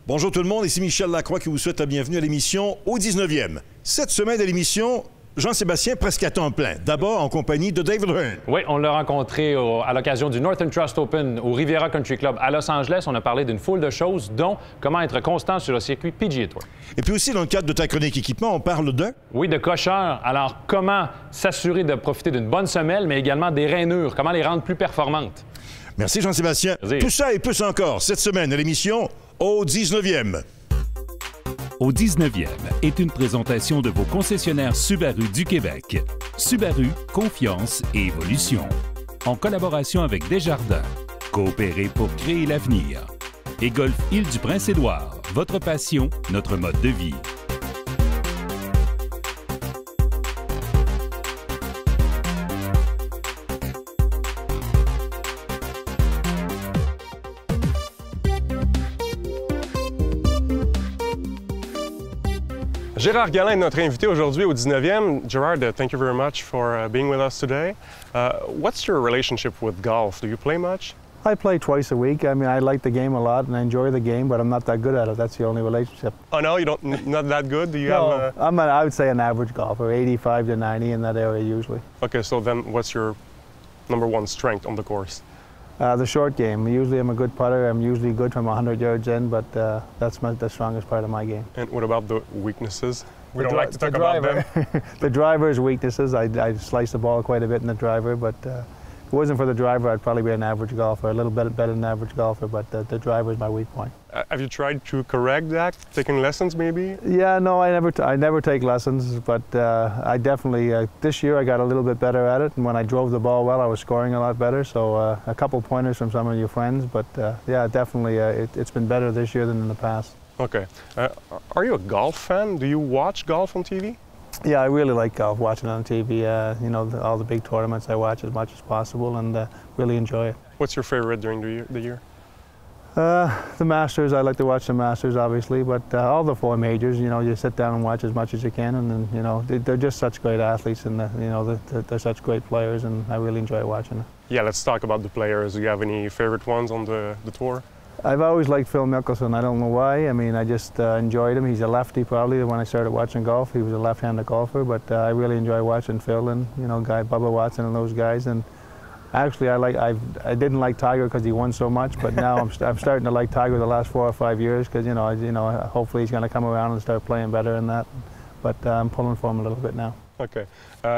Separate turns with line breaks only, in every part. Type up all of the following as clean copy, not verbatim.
Bonjour tout le monde, ici Michel Lacroix qui vous souhaite la bienvenue à l'émission Au 19e. Cette semaine à l'émission, Jean-Sébastien presque à temps plein. D'abord en compagnie de David Hearn.
Oui, on l'a rencontré à l'occasion du Northern Trust Open au Riviera Country Club à Los Angeles. On a parlé d'une foule de choses, dont comment être constant sur le circuit PGA Tour.
Et puis aussi, dans le cadre de ta chronique équipement, on parle de...
Oui, de cocheurs. Alors, comment s'assurer de profiter d'une bonne semelle, mais également des rainures, comment les rendre plus performantes.
Merci Jean-Sébastien. Tout ça et plus encore cette semaine à l'émission Au 19e.
Au 19e est une présentation de vos concessionnaires Subaru du Québec. Subaru, confiance et évolution. En collaboration avec Desjardins. Coopérer pour créer l'avenir. Et Golf Île-du-Prince-Édouard. Votre passion, notre mode de vie.
Gérard Galin est notre invité aujourd'hui au 19e. Gerard, thank you very much for being with us today. What's your relationship with golf? Do you play much?
I play twice a week. I mean, I like the game a lot and I enjoy the game, but I'm not that good at it. That's the only relationship.
Oh no, you don't? Not that good? Do you
No,
have?
I would say an average golfer, 85 to 90 in that area usually.
Okay, so then what's your number one strength on the course?
The short game. Usually I'm a good putter. I'm usually good from 100 yards in, but that's the strongest part of my game.
And what about the weaknesses? We
The
don't like to talk about them.
The driver's weaknesses. I slice the ball quite a bit in the driver, but if it wasn't for the driver, I'd probably be an average golfer, a little bit better than an average golfer, but the driver is my weak point.
Have you tried to correct that? Taking lessons maybe?
Yeah, no, I never take lessons, but I definitely, this year I got a little bit better at it, and when I drove the ball well, I was scoring a lot better, so a couple pointers from some of your friends, but yeah, definitely it's been better this year than in the past.
Okay. Are you a golf fan? Do you watch golf on TV?
Yeah, I really like golf, watching it on TV. You know, all the big tournaments I watch as much as possible and really enjoy it.
What's your favorite during the year?
The Masters, I like to watch the Masters obviously, but all the four majors, you know, you sit down and watch as much as you can, and then, you know, they're just such great athletes, and you know, they're such great players, and I really enjoy watching it.
Yeah, let's talk about the players. Do you have any favorite ones on the tour?
I've always liked Phil Mickelson. I don't know why. I mean, I just enjoyed him. He's a lefty probably. When I started watching golf, he was a left-handed golfer, but I really enjoy watching Phil and, you know, Bubba Watson and those guys. And actually, I didn't like Tiger because he won so much, but now I'm starting to like Tiger the last 4 or 5 years because, you know, hopefully he's going to come around and start playing better in that. But I'm pulling for him a little bit now.
Okay.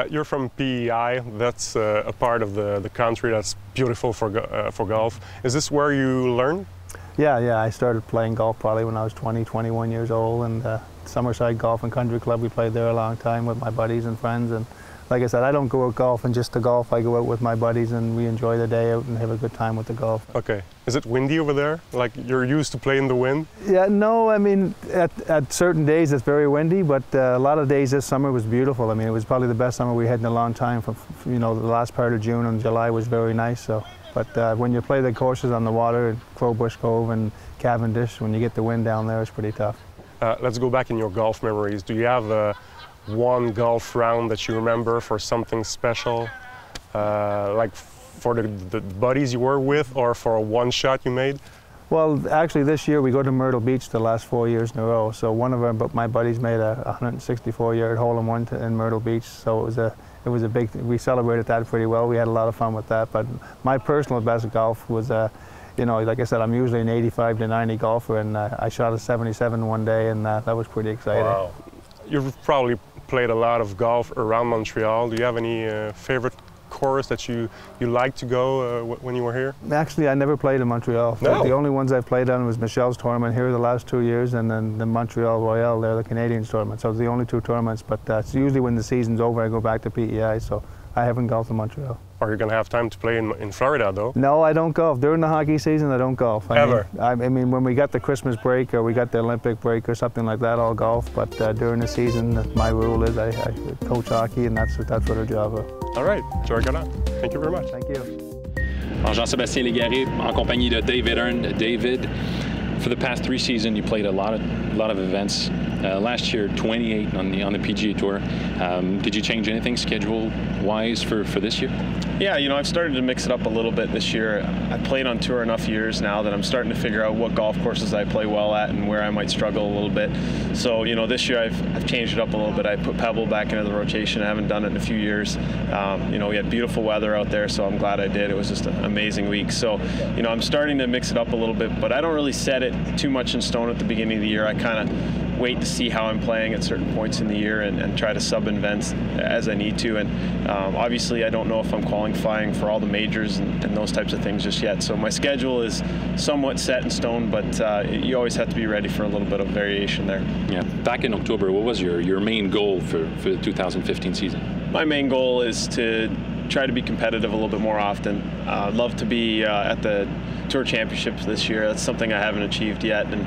You're from PEI. That's a part of the country that's beautiful for golf. Is this where you learn?
Yeah, I started playing golf probably when I was 20, 21 years old, and Summerside Golf and Country Club, we played there a long time with my buddies and friends, and like I said, I don't go out golfing just to golf. I go out with my buddies and we enjoy the day out and have a good time with the golf.
Okay. Is it windy over there? Like you're used to playing the wind?
Yeah, no, I mean, at certain days it's very windy, but a lot of days this summer was beautiful. I mean, it was probably the best summer we had in a long time. You know, the last part of June and July was very nice, so. But when you play the courses on the water, Crowbush Cove and Cavendish, when you get the wind down there, it's pretty tough.
Let's go back in your golf memories. Do you have one golf round that you remember for something special? Like for the buddies you were with or for a one shot you made?
Well, actually this year we go to Myrtle Beach the last 4 years in a row. So one of my buddies made a 164-yard hole-in-one in Myrtle Beach. So it was a big, we celebrated that pretty well. We had a lot of fun with that. But my personal best golf was, you know, like I said, I'm usually an 85 to 90 golfer, and I shot a 77 one day, and that was pretty exciting.
Wow. You've probably played a lot of golf around Montreal. Do you have any favorite course that you like to go when you were here?
Actually, I never played in Montreal.
No.
The only ones I played on was Michelle's tournament here the last 2 years, and then the Montreal Royale there, the Canadians tournament. So the only two tournaments, but it's usually when the season's over I go back to PEI, so I haven't golfed in Montreal.
Are you going to have time to play in Florida though?
No, I don't golf. During the hockey season, I don't golf. I mean, when we got the Christmas break or we got the Olympic break or something like that, I'll golf. But during the season, my rule is I coach hockey, and that's what our job is.
All right, Gerard Galin, thank you very much.
Thank you.
Alors, Jean-Sébastien Légaré, en compagnie de David Hearn. David, for the past 3 seasons, you played a lot of events. Last year, 28 on the PGA Tour. Did you change anything schedule-wise for this year?
Yeah, you know, I've started to mix it up a little bit this year. I've played on tour enough years now that I'm starting to figure out what golf courses I play well at and where I might struggle a little bit. So, you know, this year I've changed it up a little bit. I put Pebble back into the rotation. I haven't done it in a few years. You know, we had beautiful weather out there, so I'm glad I did. It was just an amazing week. So, you know, I'm starting to mix it up a little bit, but I don't really set it too much in stone at the beginning of the year. I kind of wait to see how I'm playing at certain points in the year and try to sub events as I need to. And obviously, I don't know if I'm qualifying for all the majors and those types of things just yet. So my schedule is somewhat set in stone, but you always have to be ready for a little bit of variation there.
Yeah. Back in October, what was your main goal for the 2015 season?
My main goal is to try to be competitive a little bit more often. I'd love to be at the Tour Championships this year. That's something I haven't achieved yet. And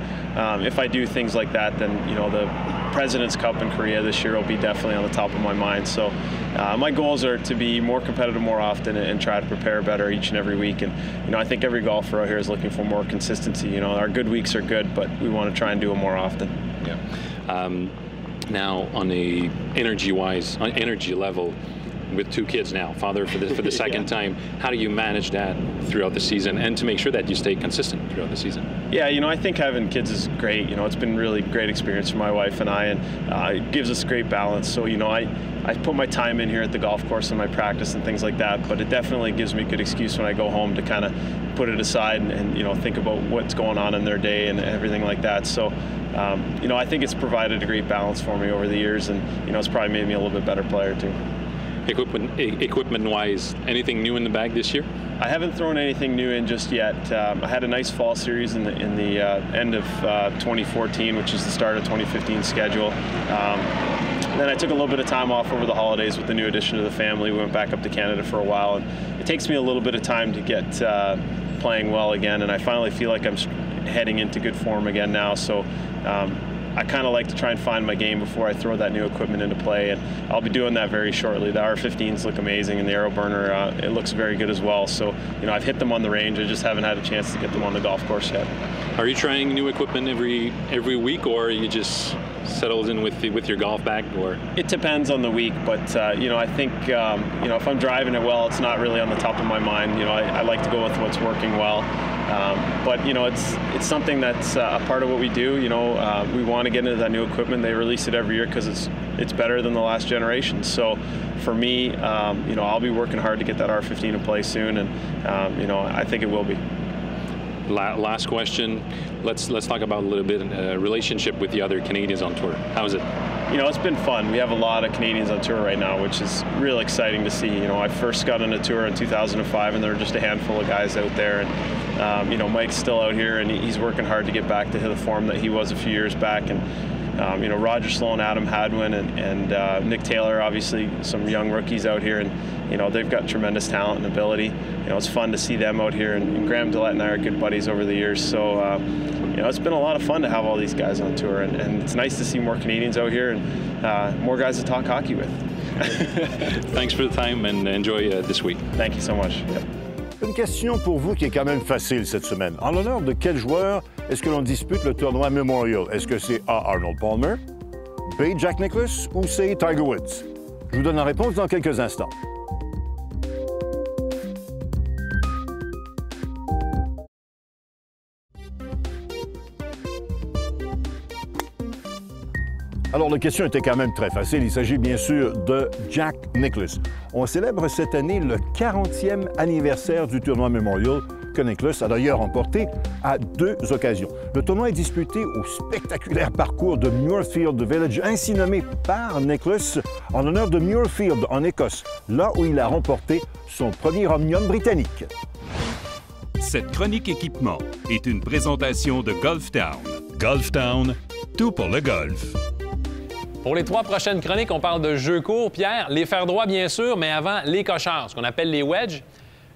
if I do things like that, then, you know, the President's Cup in Korea this year will be definitely on the top of my mind. So my goals are to be more competitive more often and try to prepare better each and every week. And, you know, I think every golfer out here is looking for more consistency. You know, our good weeks are good, but we want to try and do it more often.
Yeah. Now, on the energy level, with 2 kids now, father for the second time, how do you manage that throughout the season and to make sure that you stay consistent throughout the season?
Yeah, you know, I think having kids is great. You know, it's been really great experience for my wife and I, and it gives us great balance. So, you know, I put my time in here at the golf course and my practice and things like that, but it definitely gives me a good excuse when I go home to kind of put it aside and, you know, think about what's going on in their day and everything like that. So, you know, I think it's provided a great balance for me over the years, and, you know, it's probably made me a little bit better player too.
Equipment-wise, anything new in the bag this year?
I haven't thrown anything new in just yet. I had a nice fall series in the end of 2014, which is the start of 2015 schedule. Then I took a little bit of time off over the holidays with the new addition to the family. We went back up to Canada for a while, and it takes me a little bit of time to get playing well again, and I finally feel like I'm heading into good form again now. So I kind of like to try and find my game before I throw that new equipment into play, and I'll be doing that very shortly. The R15s look amazing, and the AeroBurner, it looks very good as well. So, you know, I've hit them on the range. I just haven't had a chance to get them on the golf course yet.
Are you trying new equipment every week, or are you just settled in with your golf bag? Or
it depends on the week, but you know, I think you know, if I'm driving it well, it's not really on the top of my mind. You know, I like to go with what's working well. But you know, it's something that's a part of what we do. You know, we want to get into that new equipment. They release it every year because it's better than the last generation. So for me, you know, I'll be working hard to get that R15 in play soon, and you know, I think it will be.
Last question. Let's talk about a little bit relationship with the other Canadians on tour. How's it?
You know, it's been fun. We have a lot of Canadians on tour right now, which is real exciting to see. You know, I first got on a tour in 2005, and there were just a handful of guys out there. And you know, Mike's still out here, and he's working hard to get back to the form that he was a few years back. And you know, Roger Sloan, Adam Hadwin, and Nick Taylor, obviously some young rookies out here, and you know, they've got tremendous talent and ability. You know, it's fun to see them out here, and Graham Dillette and I are good buddies over the years. So you know, it's been a lot of fun to have all these guys on tour, and it's nice to see more Canadians out here and more guys to talk hockey with.
Thanks for the time, and enjoy this week.
Thank you so much. Yep.
Une question pour vous qui est quand même facile cette semaine. En l'honneur de quel joueur est-ce que l'on dispute le tournoi Memorial? Est-ce que c'est A. Arnold Palmer, B. Jack Nicklaus ou C. Tiger Woods? Je vous donne la réponse dans quelques instants. Alors, la question était quand même très facile. Il s'agit bien sûr de Jack Nicklaus. On célèbre cette année le 40e anniversaire du tournoi Memorial que Nicklaus a d'ailleurs remporté à 2 occasions. Le tournoi est disputé au spectaculaire parcours de Muirfield Village, ainsi nommé par Nicklaus en l'honneur de Muirfield en Écosse, là où il a remporté son premier omnium britannique.
Cette chronique équipement est une présentation de Golf Town. Golf Town, tout pour le golf.
Pour les 3 prochaines chroniques, on parle de jeux courts. Pierre, les fers droits, bien sûr, mais avant, les cocheurs, ce qu'on appelle les wedges.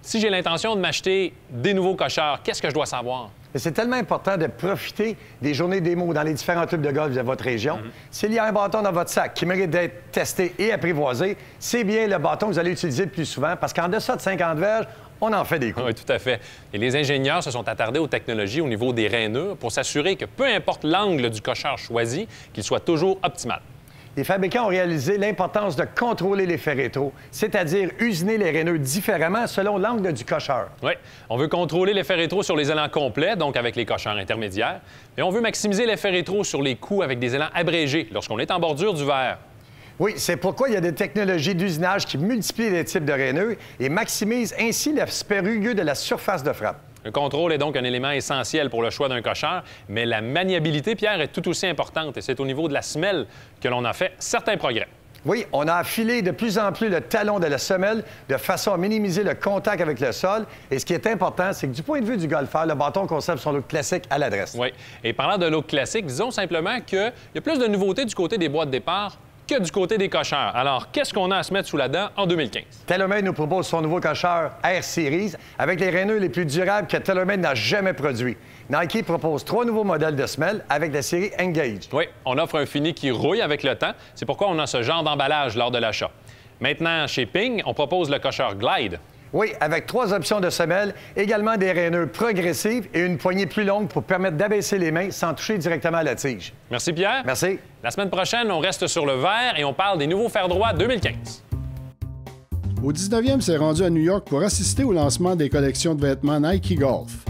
Si j'ai l'intention de m'acheter des nouveaux cocheurs, qu'est-ce que je dois savoir?
C'est tellement important de profiter des journées démo dans les différents clubs de golf de votre région. S'il y a un bâton dans votre sac qui mérite d'être testé et apprivoisé, c'est bien le bâton que vous allez utiliser le plus souvent parce qu'en deçà de 50 verges, on en fait des coups.
Oui, tout à fait. Et les ingénieurs se sont attardés aux technologies au niveau des rainures pour s'assurer que peu importe l'angle du cocheur choisi, qu'il soit toujours optimal.
Les fabricants ont réalisé l'importance de contrôler l'effet rétro, c'est-à-dire usiner les rainures différemment selon l'angle du cocheur.
Oui, on veut contrôler l'effet rétro sur les élans complets, donc avec les cocheurs intermédiaires, et on veut maximiser l'effet rétro sur les coups avec des élans abrégés lorsqu'on est en bordure du verre.
Oui, c'est pourquoi il y a des technologies d'usinage qui multiplient les types de rainures et maximisent ainsi l'aspect rugueux de la surface de frappe.
Le contrôle est donc un élément essentiel pour le choix d'un cocheur, mais la maniabilité, Pierre, est tout aussi importante et c'est au niveau de la semelle que l'on a fait certains progrès.
Oui, on a affilé de plus en plus le talon de la semelle de façon à minimiser le contact avec le sol. Et ce qui est important, c'est que du point de vue du golfeur, le bâton conserve son look classique à l'adresse.
Oui, et parlant de look classique, disons simplement qu'il y a plus de nouveautés du côté des boîtes de départ que du côté des cocheurs. Alors, qu'est-ce qu'on a à se mettre sous la dent en 2015? TaylorMade
nous propose son nouveau cocheur Air Series avec les rainures les plus durables que TaylorMade n'a jamais produit. Nike propose 3 nouveaux modèles de semelles avec la série Engage.
Oui, on offre un fini qui rouille avec le temps. C'est pourquoi on a ce genre d'emballage lors de l'achat. Maintenant, chez Ping, on propose le cocheur Glide.
Oui, avec 3 options de semelles, également des rainures progressives et une poignée plus longue pour permettre d'abaisser les mains sans toucher directement à la tige.
Merci, Pierre.
Merci.
La semaine prochaine, on reste sur le verre et on parle des nouveaux fers droits 2015.
Au 19e, c'est rendu à New York pour assister au lancement des collections de vêtements Nike Golf.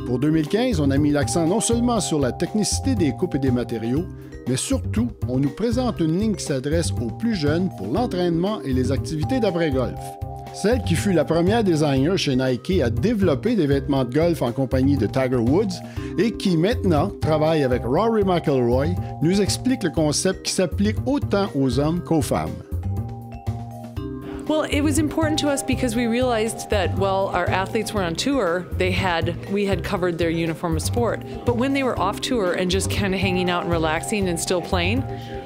Pour 2015, on a mis l'accent non seulement sur la technicité des coupes et des matériaux, mais surtout, on nous présente une ligne qui s'adresse aux plus jeunes pour l'entraînement et les activités d'après-golf. Celle qui fut la première designer chez Nike à développer des vêtements de golf en compagnie de Tiger Woods et qui maintenant travaille avec Rory McIlroy, nous explique le concept qui s'applique autant aux hommes qu'aux femmes.
Well, it was important to us because we realized that while our athletes were on tour, we had covered their uniform of sport. But when they were off tour and just kind of hanging out and relaxing and still playing,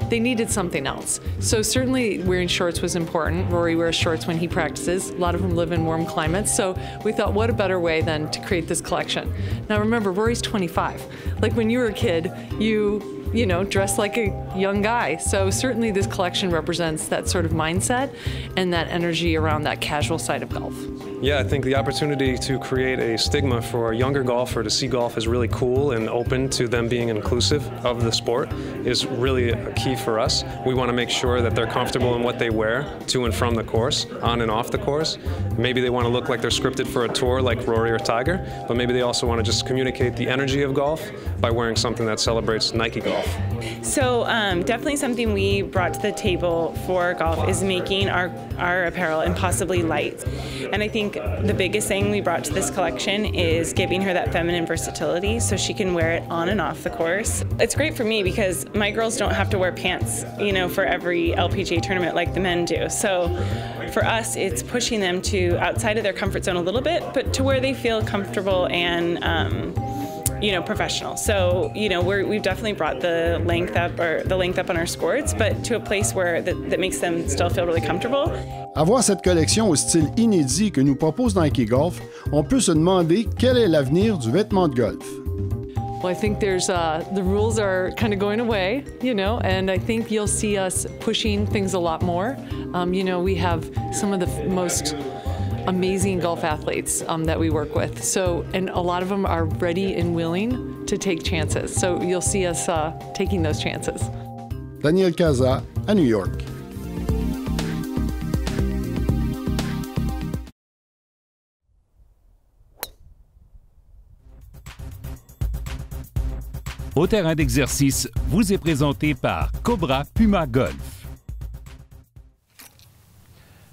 they needed something else. So certainly wearing shorts was important. Rory wears shorts when he practices. A lot of them live in warm climates. So we thought, what a better way than to create this collection. Now remember, Rory's 25. Like when you were a kid, you know, dressed like a young guy. So certainly this collection represents that sort of mindset and that energy around that casual side of golf.
Yeah, I think the opportunity to create a stigma for a younger golfer to see golf as really cool and open to them being inclusive of the sport is really a key for us. We want to make sure that they're comfortable in what they wear to and from the course, on and off the course. Maybe they want to look like they're scripted for a tour like Rory or Tiger, but maybe they also want to just communicate the energy of golf by wearing something that celebrates Nike golf.
So definitely something we brought to the table for golf is making our apparel impossibly light. And I think the biggest thing we brought to this collection is giving her that feminine versatility so she can wear it on and off the course. It's great for me because my girls don't have to wear pants, you know, for every LPGA tournament like the men do. So for us, it's pushing them to outside of their comfort zone a little bit, but to where they feel comfortable and you know, professional. So, you know, we've definitely brought the length up on our sports, but to a place where that makes them still feel really comfortable.
À voir cette collection au style inédit que nous propose Nike Golf, on peut se demander quel est l'avenir du vêtement de golf.
Well, I think there's the rules are kind of going away, you know, and I think you'll see us pushing things a lot more. You know, we have some of the most amazing golf athletes that we work with. So, and a lot of them are ready and willing to take chances. So you'll see us taking those chances.
Daniel Caza, à New York.
Au terrain d'exercice vous est présenté par Cobra Puma Golf.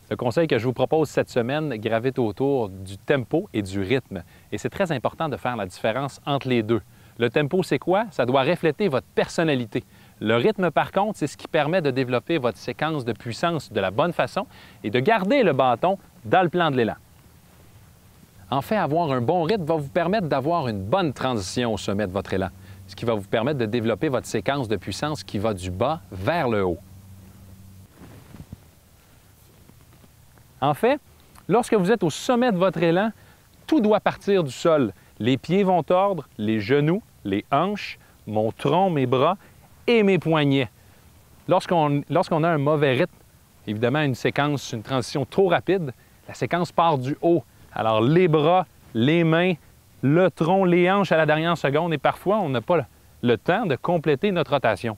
Le conseil que je vous propose cette semaine gravite autour du tempo et du rythme. Et c'est très important de faire la différence entre les deux. Le tempo, c'est quoi? Ça doit refléter votre personnalité. Le rythme, par contre, c'est ce qui permet de développer votre séquence de puissance de la bonne façon et de garder le bâton dans le plan de l'élan. En fait, avoir un bon rythme va vous permettre d'avoir une bonne transition au sommet de votre élan, ce qui va vous permettre de développer votre séquence de puissance qui va du bas vers le haut. En fait, lorsque vous êtes au sommet de votre élan, tout doit partir du sol. Les pieds vont tordre, les genoux, les hanches, mon tronc, mes bras et mes poignets. Lorsqu'on a un mauvais rythme, évidemment une séquence, une transition trop rapide, la séquence part du haut Alors, les bras, les mains, le tronc, les hanches à la dernière seconde et parfois, on n'a pas le temps de compléter notre rotation.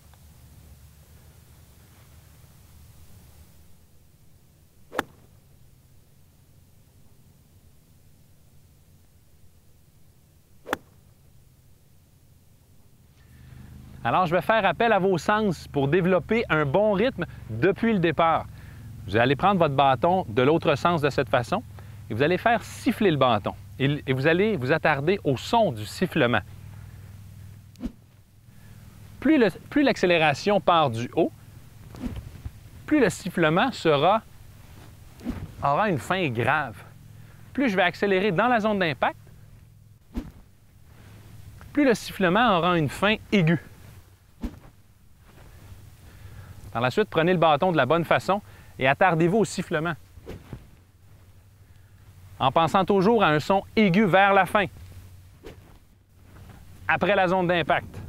Alors, je vais faire appel à vos sens pour développer un bon rythme depuis le départ. Vous allez prendre votre bâton de l'autre sens de cette façon et vous allez faire siffler le bâton. Et vous allez vous attarder au son du sifflement. Plus l'accélération part du haut, plus le sifflement aura une fin grave. Plus je vais accélérer dans la zone d'impact, plus le sifflement aura une fin aiguë. Par la suite, prenez le bâton de la bonne façon et attardez-vous au sifflement. En pensant toujours à un son aigu vers la fin, après la zone d'impact.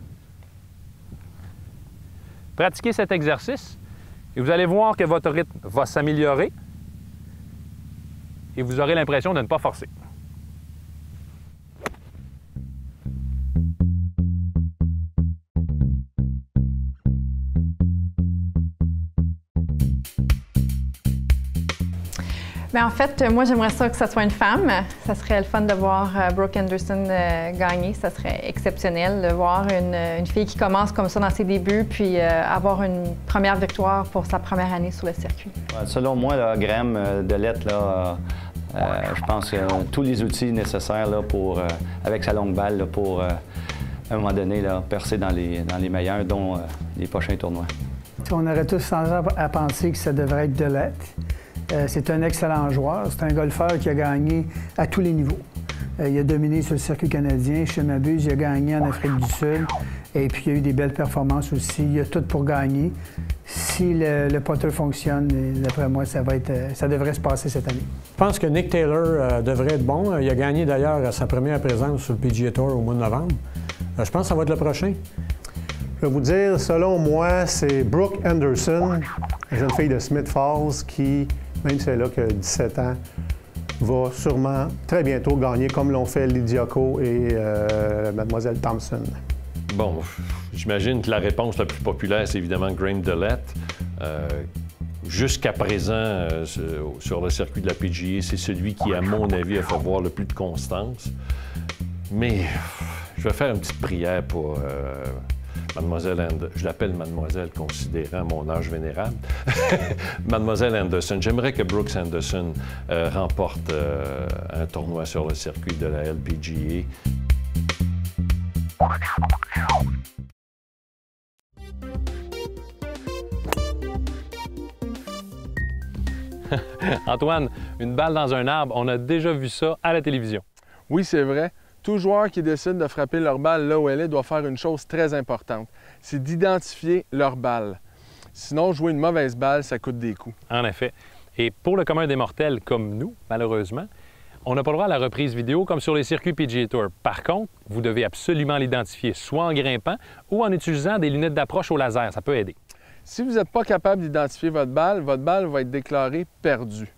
Pratiquez cet exercice et vous allez voir que votre rythme va s'améliorer et vous aurez l'impression de ne pas forcer.
Bien, en fait, moi, j'aimerais ça que ça soit une femme. Ça serait le fun de voir Brooke Henderson gagner. Ça serait exceptionnel de voir une fille qui commence comme ça dans ses débuts, puis avoir une première victoire pour sa première année sur le circuit.
Selon moi, là, Graham Delette, là, je pense qu'il a tous les outils nécessaires là, avec sa longue balle là, pour, à un moment donné, là, percer dans les meilleurs, dont les prochains tournois.
On aurait tous tendance à penser que ça devrait être Delette. C'est un excellent joueur. C'est un golfeur qui a gagné à tous les niveaux. Il a dominé sur le circuit canadien. Je ne m'abuse, il a gagné en Afrique du Sud. Et puis, il a eu des belles performances aussi. Il a tout pour gagner. Si le putter fonctionne, d'après moi, ça devrait se passer cette année.
Je pense que Nick Taylor devrait être bon. Il a gagné d'ailleurs sa première présence sur le PGA Tour au mois de novembre. Je pense que ça va être le prochain.
Je vais vous dire, selon moi, c'est Brooke Henderson, une jeune fille de Smith Falls qui, même si elle a que 17 ans, va sûrement très bientôt gagner comme l'ont fait Lydia Ko et Mademoiselle Thompson.
Bon, j'imagine que la réponse la plus populaire, c'est évidemment Graham Delette. Jusqu'à présent, sur le circuit de la PGA, c'est celui qui, à mon avis, a fait voir le plus de constance. Mais je vais faire une petite prière pour Mademoiselle je l'appelle Mademoiselle, considérant mon âge vénérable. Mademoiselle Henderson. J'aimerais que Brooks Henderson remporte un tournoi sur le circuit de la LPGA.
Antoine, une balle dans un arbre, on a déjà vu ça à la télévision.
Oui, c'est vrai. Tout joueur qui décide de frapper leur balle là où elle est doit faire une chose très importante, c'est d'identifier leur balle. Sinon, jouer une mauvaise balle, ça coûte des coups.
En effet. Et pour le commun des mortels comme nous, malheureusement, on n'a pas le droit à la reprise vidéo comme sur les circuits PGA Tour. Par contre, vous devez absolument l'identifier, soit en grimpant ou en utilisant des lunettes d'approche au laser. Ça peut aider.
Si vous n'êtes pas capable d'identifier votre balle va être déclarée perdue.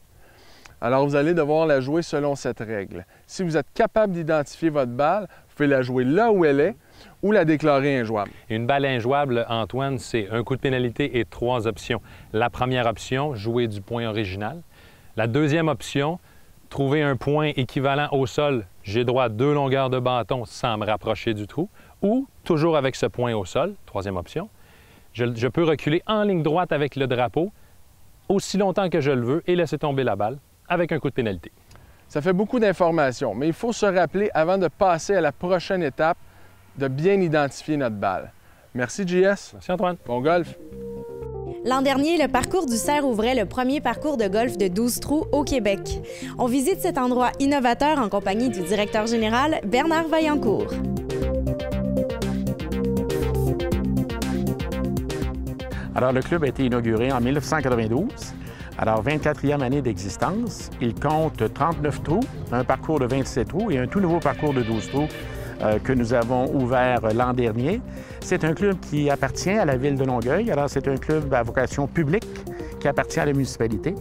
Alors, vous allez devoir la jouer selon cette règle. Si vous êtes capable d'identifier votre balle, vous pouvez la jouer là où elle est ou la déclarer injouable.
Une balle injouable, Antoine, c'est un coup de pénalité et 3 options. La première option, jouer du point original. La deuxième option, trouver un point équivalent au sol. J'ai droit à 2 longueurs de bâton sans me rapprocher du trou. Ou, toujours avec ce point au sol, troisième option, je peux reculer en ligne droite avec le drapeau aussi longtemps que je le veux et laisser tomber la balle avec un coup de pénalité.
Ça fait beaucoup d'informations, mais il faut se rappeler, avant de passer à la prochaine étape, de bien identifier notre balle. Merci, JS.
Merci, Antoine.
Bon golf.
L'an dernier, le parcours du Cerf ouvrait le premier parcours de golf de 12 trous au Québec. On visite cet endroit innovateur en compagnie du directeur général Bernard Vaillancourt.
Alors, le club a été inauguré en 1992. Alors, 24e année d'existence. Il compte 39 trous, un parcours de 27 trous et un tout nouveau parcours de 12 trous que nous avons ouvert l'an dernier. C'est un club qui appartient à la ville de Longueuil. Alors, c'est un club à vocation publique qui appartient à la municipalité.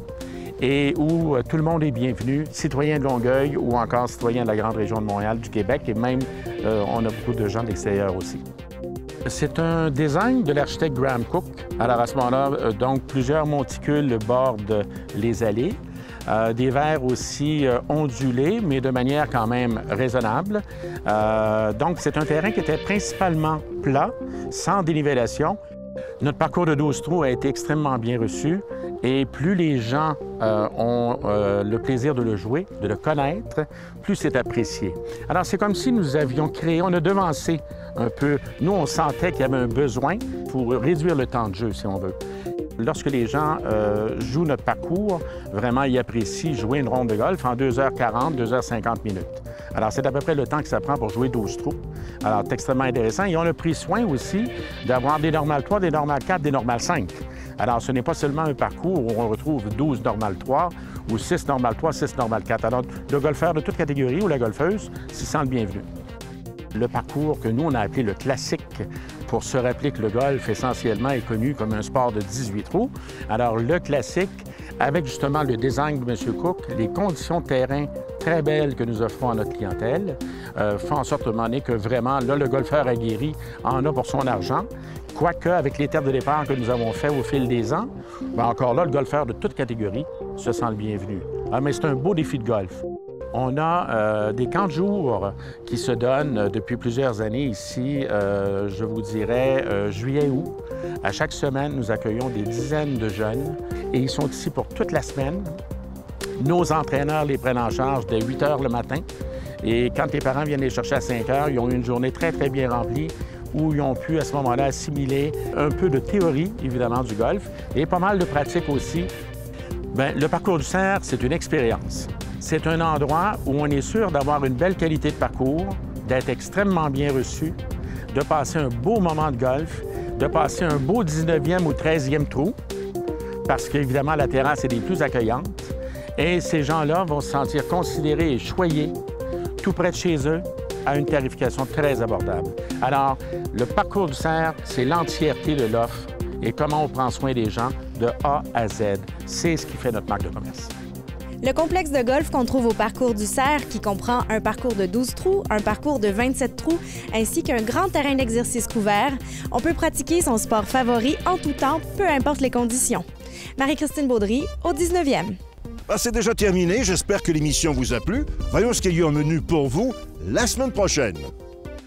et où tout le monde est bienvenu, citoyen de Longueuil ou encore citoyen de la grande région de Montréal, du Québec, et même on a beaucoup de gens de l'extérieur aussi. C'est un design de l'architecte Graham Cook. Alors à ce moment-là, donc plusieurs monticules bordent les allées. Des verres aussi ondulés, mais de manière quand même raisonnable. Donc c'est un terrain qui était principalement plat, sans dénivellation. Notre parcours de 12 trous a été extrêmement bien reçu et plus les gens ont le plaisir de le jouer, de le connaître, plus c'est apprécié. Alors c'est comme si nous avions créé, on a devancé un peu, nous on sentait qu'il y avait un besoin pour réduire le temps de jeu si on veut. Lorsque les gens jouent notre parcours, vraiment ils apprécient jouer une ronde de golf en 2h40, 2h50 minutes. Alors, c'est à peu près le temps que ça prend pour jouer 12 trous. Alors, c'est extrêmement intéressant. Et on a pris soin aussi d'avoir des normales 3, des normales 4, des normales 5. Alors, ce n'est pas seulement un parcours où on retrouve 12 normales 3 ou 6 normales 3, 6 normales 4. Alors, le golfeur de toute catégorie ou la golfeuse s'y sent le bienvenu. Le parcours que nous, on a appelé le classique, pour se rappeler que le golf, essentiellement, est connu comme un sport de 18 trous. Alors, le classique, avec justement le design de M. Cook, les conditions de terrain très belles que nous offrons à notre clientèle, font en sorte de demander que vraiment, là, le golfeur aguerri en a pour son argent. Quoique, avec les terres de départ que nous avons fait au fil des ans, bien encore là, le golfeur de toute catégorie se sent le bienvenu. Mais c'est un beau défi de golf. On a des camps de jour qui se donnent depuis plusieurs années ici, je vous dirais juillet-août. À chaque semaine, nous accueillons des dizaines de jeunes et ils sont ici pour toute la semaine. Nos entraîneurs les prennent en charge dès 8 heures le matin et quand les parents viennent les chercher à 5 heures, ils ont eu une journée très, très bien remplie où ils ont pu à ce moment-là assimiler un peu de théorie, évidemment, du golf et pas mal de pratique aussi. Bien, le parcours du cerf, c'est une expérience. C'est un endroit où on est sûr d'avoir une belle qualité de parcours, d'être extrêmement bien reçu, de passer un beau moment de golf, de passer un beau 19e ou 13e trou, parce qu'évidemment, la terrasse est des plus accueillantes. Et ces gens-là vont se sentir considérés et choyés tout près de chez eux à une tarification très abordable. Alors, le parcours du cerf, c'est l'entièreté de l'offre et comment on prend soin des gens de A à Z. C'est ce qui fait notre marque de commerce.
Le complexe de golf qu'on trouve au parcours du cerf, qui comprend un parcours de 12 trous, un parcours de 27 trous, ainsi qu'un grand terrain d'exercice couvert, on peut pratiquer son sport favori en tout temps, peu importe les conditions. Marie-Christine Baudry, au 19e.
C'est déjà terminé. J'espère que l'émission vous a plu. Voyons ce qu'il y a au menu pour vous la semaine prochaine.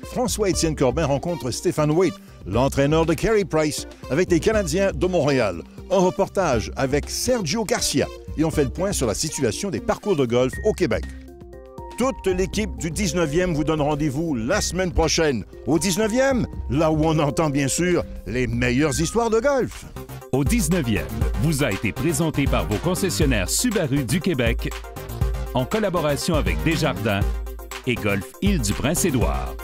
François-Étienne Corbin rencontre Stéphane Waite, l'entraîneur de Carey Price, avec les Canadiens de Montréal. Un reportage avec Sergio Garcia. Et on fait le point sur la situation des parcours de golf au Québec. Toute l'équipe du 19e vous donne rendez-vous la semaine prochaine. Au 19e, là où on entend bien sûr les meilleures histoires de golf.
Au 19e vous a été présenté par vos concessionnaires Subaru du Québec en collaboration avec Desjardins et Golf Île-du-Prince-Édouard.